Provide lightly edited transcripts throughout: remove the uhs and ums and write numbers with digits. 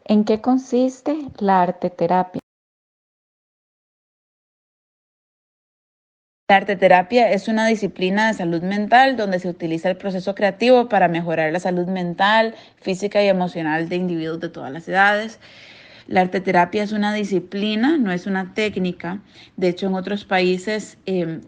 ¿En qué consiste la arteterapia? La arteterapia es una disciplina de salud mental donde se utiliza el proceso creativo para mejorar la salud mental, física y emocional de individuos de todas las edades. La arteterapia es una disciplina, no es una técnica. De hecho, en otros países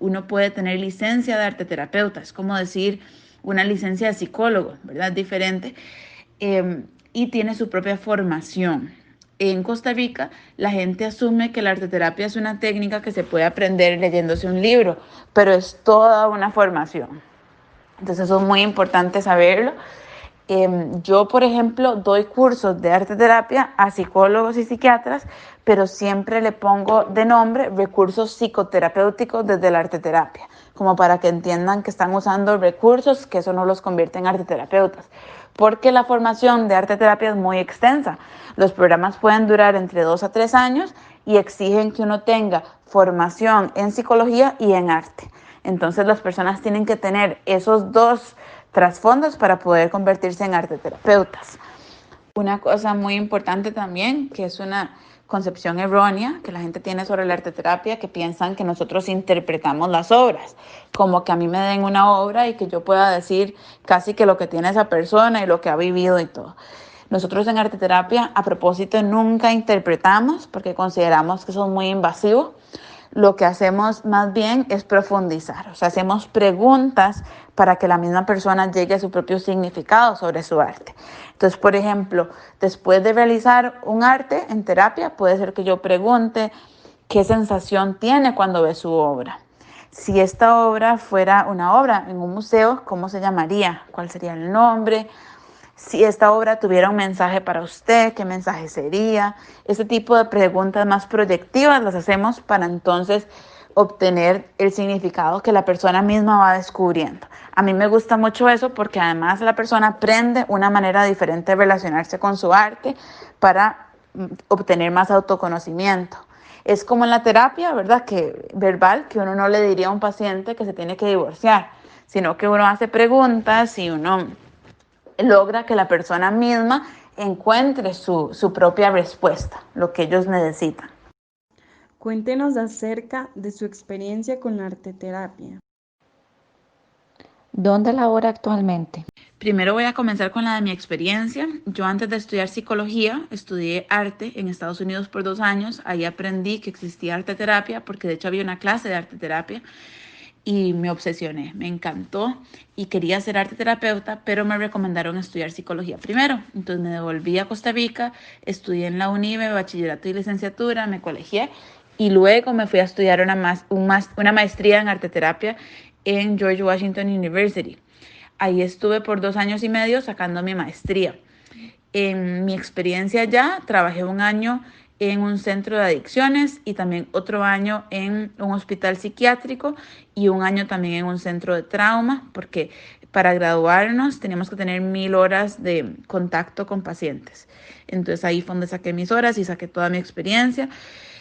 uno puede tener licencia de arteterapeuta. Es como decir una licencia de psicólogo, ¿verdad? Diferente. Y tiene su propia formación. En Costa Rica, la gente asume que la arteterapia es una técnica que se puede aprender leyéndose un libro, pero es toda una formación. Entonces, eso es muy importante saberlo. Yo, por ejemplo, doy cursos de arteterapia a psicólogos y psiquiatras, pero siempre le pongo de nombre recursos psicoterapéuticos desde la arteterapia, como para que entiendan que están usando recursos, que eso no los convierte en arteterapeutas, porque la formación de arteterapia es muy extensa. Los programas pueden durar entre 2 a 3 años y exigen que uno tenga formación en psicología y en arte. Entonces las personas tienen que tener esos dos trasfondos para poder convertirse en arteterapeutas. Una cosa muy importante también, que es una concepción errónea que la gente tiene sobre la arteterapia, que piensan que nosotros interpretamos las obras, como que a mí me den una obra y que yo pueda decir casi que lo que tiene esa persona y lo que ha vivido y todo. Nosotros en arteterapia, a propósito, nunca interpretamos porque consideramos que eso es muy invasivo. Lo que hacemos más bien es profundizar, o sea, hacemos preguntas para que la misma persona llegue a su propio significado sobre su arte. Entonces, por ejemplo, después de realizar un arte en terapia, puede ser que yo pregunte qué sensación tiene cuando ve su obra. Si esta obra fuera una obra en un museo, ¿cómo se llamaría? ¿Cuál sería el nombre? Si esta obra tuviera un mensaje para usted, ¿qué mensaje sería? Ese tipo de preguntas más proyectivas las hacemos para entonces obtener el significado que la persona misma va descubriendo. A mí me gusta mucho eso porque además la persona aprende una manera diferente de relacionarse con su arte para obtener más autoconocimiento. Es como en la terapia, ¿verdad? Que verbal, que uno no le diría a un paciente que se tiene que divorciar, sino que uno hace preguntas y uno logra que la persona misma encuentre su propia respuesta, lo que ellos necesitan. Cuéntenos acerca de su experiencia con la arteterapia. ¿Dónde labora actualmente? Primero voy a comenzar con la de mi experiencia. Yo antes de estudiar psicología, estudié arte en Estados Unidos por 2 años. Ahí aprendí que existía arteterapia, porque de hecho había una clase de arteterapia y me obsesioné, me encantó y quería ser arteterapeuta, pero me recomendaron estudiar psicología primero. Entonces me devolví a Costa Rica, estudié en la UNIBE, bachillerato y licenciatura, me colegié y luego me fui a estudiar una maestría en arteterapia en George Washington University. Ahí estuve por 2 años y medio sacando mi maestría. En mi experiencia ya, trabajé 1 año en un centro de adicciones y también otro año en un hospital psiquiátrico y 1 año también en un centro de trauma, porque para graduarnos teníamos que tener 1000 horas de contacto con pacientes. Entonces ahí fue donde saqué mis horas y saqué toda mi experiencia.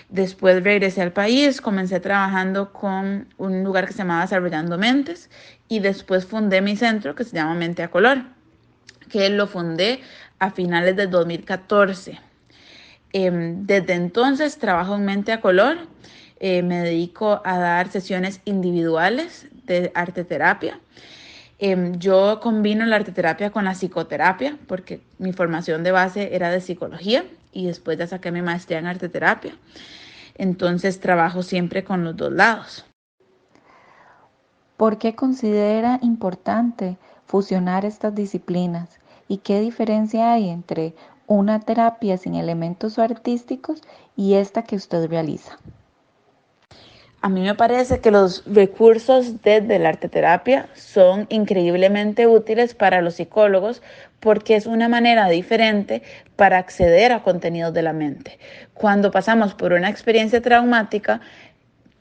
Después regresé al país, comencé trabajando con un lugar que se llamaba Desarrollando Mentes y después fundé mi centro que se llama Mente a Color, que lo fundé a finales del 2014. Desde entonces trabajo en Mente a Color, me dedico a dar sesiones individuales de arteterapia. Yo combino la arteterapia con la psicoterapia porque mi formación de base era de psicología y después ya saqué mi maestría en arteterapia. Entonces trabajo siempre con los dos lados. ¿Por qué considera importante fusionar estas disciplinas? ¿Y qué diferencia hay entre una terapia sin elementos artísticos y esta que usted realiza? A mí me parece que los recursos desde la arteterapia son increíblemente útiles para los psicólogos porque es una manera diferente para acceder a contenidos de la mente. Cuando pasamos por una experiencia traumática,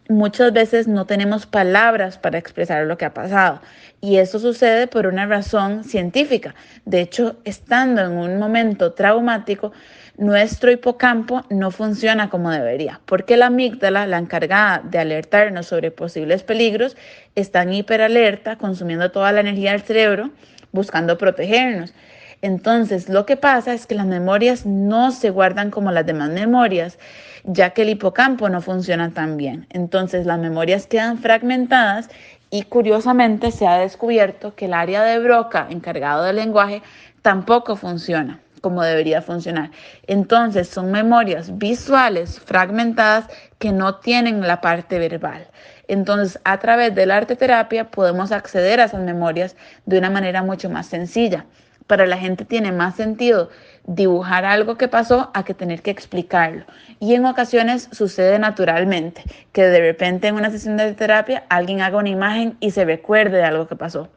muchas veces no tenemos palabras para expresar lo que ha pasado y eso sucede por una razón científica. De hecho, estando en un momento traumático, nuestro hipocampo no funciona como debería, porque la amígdala, la encargada de alertarnos sobre posibles peligros, está en hiperalerta, consumiendo toda la energía del cerebro, buscando protegernos. Entonces, lo que pasa es que las memorias no se guardan como las demás memorias, ya que el hipocampo no funciona tan bien. Entonces, las memorias quedan fragmentadas y curiosamente se ha descubierto que el área de Broca encargado del lenguaje tampoco funciona como debería funcionar. Entonces, son memorias visuales fragmentadas que no tienen la parte verbal. Entonces, a través de la arteterapia podemos acceder a esas memorias de una manera mucho más sencilla. Para la gente tiene más sentido dibujar algo que pasó a que tener que explicarlo. Y en ocasiones sucede naturalmente, que de repente en una sesión de terapia alguien haga una imagen y se recuerde de algo que pasó.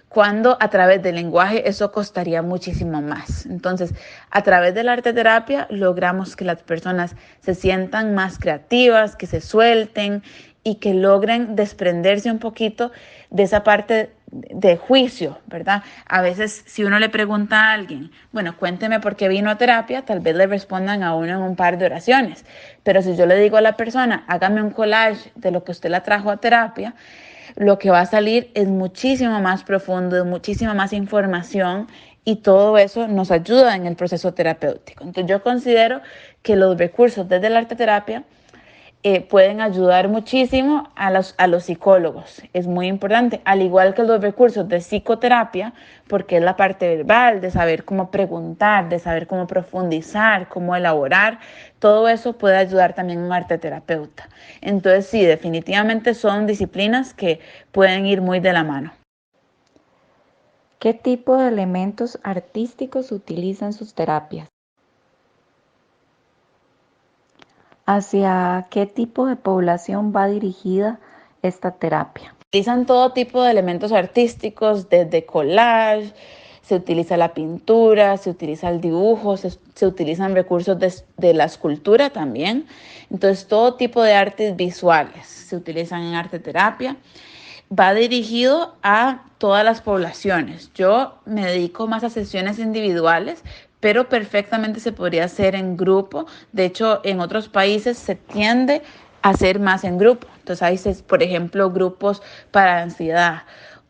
Cuando a través del lenguaje eso costaría muchísimo más. Entonces, a través de la arteterapia logramos que las personas se sientan más creativas, que se suelten y que logren desprenderse un poquito de esa parte de juicio, ¿verdad? A veces si uno le pregunta a alguien, bueno, cuénteme por qué vino a terapia, tal vez le respondan a uno en un par de oraciones. Pero si yo le digo a la persona, hágame un collage de lo que usted la trajo a terapia, lo que va a salir es muchísimo más profundo, muchísima más información y todo eso nos ayuda en el proceso terapéutico. Entonces yo considero que los recursos desde la arteterapia pueden ayudar muchísimo a los psicólogos. Es muy importante, al igual que los recursos de psicoterapia, porque es la parte verbal, de saber cómo preguntar, de saber cómo profundizar, cómo elaborar. Todo eso puede ayudar también a un arteterapeuta. Entonces, sí, definitivamente son disciplinas que pueden ir muy de la mano. ¿Qué tipo de elementos artísticos utilizan sus terapias? ¿Hacia qué tipo de población va dirigida esta terapia? Utilizan todo tipo de elementos artísticos, desde collage, se utiliza la pintura, se utiliza el dibujo, se utilizan recursos de la escultura también. Entonces, todo tipo de artes visuales se utilizan en arteterapia. Va dirigido a todas las poblaciones. Yo me dedico más a sesiones individuales, pero perfectamente se podría hacer en grupo. De hecho, en otros países se tiende a hacer más en grupo. Entonces hay, por ejemplo, grupos para ansiedad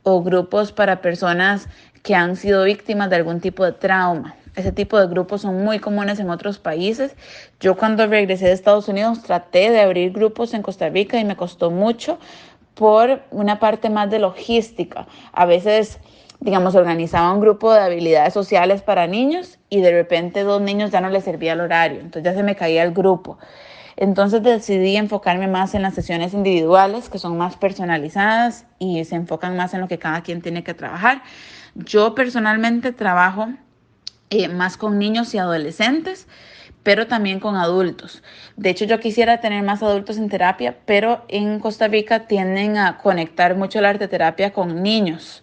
o grupos para personas que han sido víctimas de algún tipo de trauma. Ese tipo de grupos son muy comunes en otros países. Yo cuando regresé de Estados Unidos traté de abrir grupos en Costa Rica y me costó mucho por una parte más de logística. A veces, digamos, organizaba un grupo de habilidades sociales para niños y de repente 2 niños ya no les servía el horario, entonces ya se me caía el grupo. Entonces decidí enfocarme más en las sesiones individuales, que son más personalizadas y se enfocan más en lo que cada quien tiene que trabajar. Yo personalmente trabajo más con niños y adolescentes, pero también con adultos. De hecho, yo quisiera tener más adultos en terapia, pero en Costa Rica tienden a conectar mucho la arteterapia con niños.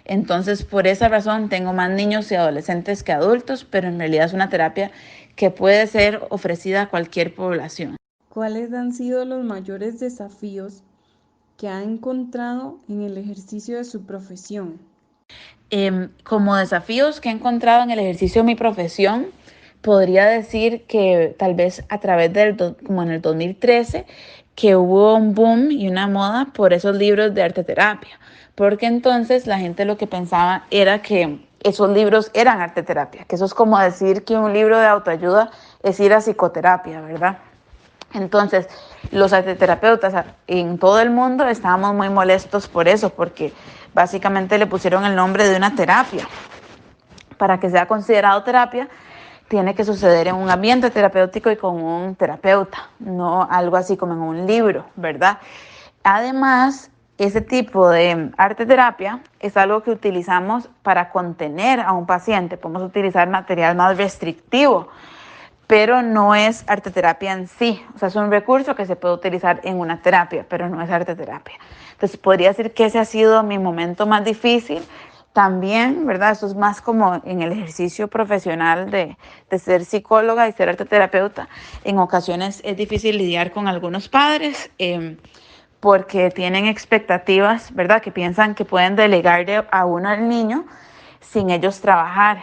Entonces, por esa razón, tengo más niños y adolescentes que adultos, pero en realidad es una terapia que puede ser ofrecida a cualquier población. ¿Cuáles han sido los mayores desafíos que ha encontrado en el ejercicio de su profesión? Como desafíos que he encontrado en el ejercicio de mi profesión, podría decir que tal vez a través como en el 2013, que hubo un boom y una moda por esos libros de arteterapia, porque entonces la gente lo que pensaba era que esos libros eran arteterapia, que eso es como decir que un libro de autoayuda es ir a psicoterapia, ¿verdad? Entonces, los arteterapeutas en todo el mundo estábamos muy molestos por eso, porque básicamente le pusieron el nombre de una terapia. Para que sea considerado terapia, tiene que suceder en un ambiente terapéutico y con un terapeuta, no algo así como en un libro, ¿verdad? Además, ese tipo de arteterapia es algo que utilizamos para contener a un paciente. Podemos utilizar material más restrictivo, pero no es arteterapia en sí. O sea, es un recurso que se puede utilizar en una terapia, pero no es arteterapia. Entonces, podría decir que ese ha sido mi momento más difícil. También, ¿verdad? Eso es más como en el ejercicio profesional de ser psicóloga y ser arteterapeuta. En ocasiones es difícil lidiar con algunos padres porque tienen expectativas, ¿verdad? Que piensan que pueden delegarle a uno al niño sin ellos trabajar.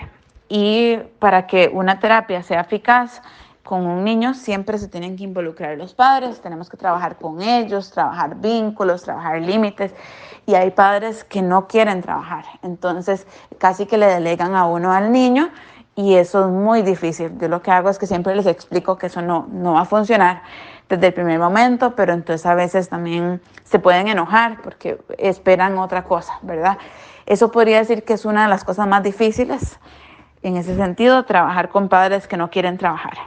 Y para que una terapia sea eficaz, con un niño siempre se tienen que involucrar los padres, tenemos que trabajar con ellos, trabajar vínculos, trabajar límites, y hay padres que no quieren trabajar, entonces casi que le delegan a uno al niño y eso es muy difícil. Yo lo que hago es que siempre les explico que eso no va a funcionar desde el primer momento, pero entonces a veces también se pueden enojar porque esperan otra cosa, ¿verdad? Eso podría decir que es una de las cosas más difíciles en ese sentido, trabajar con padres que no quieren trabajar.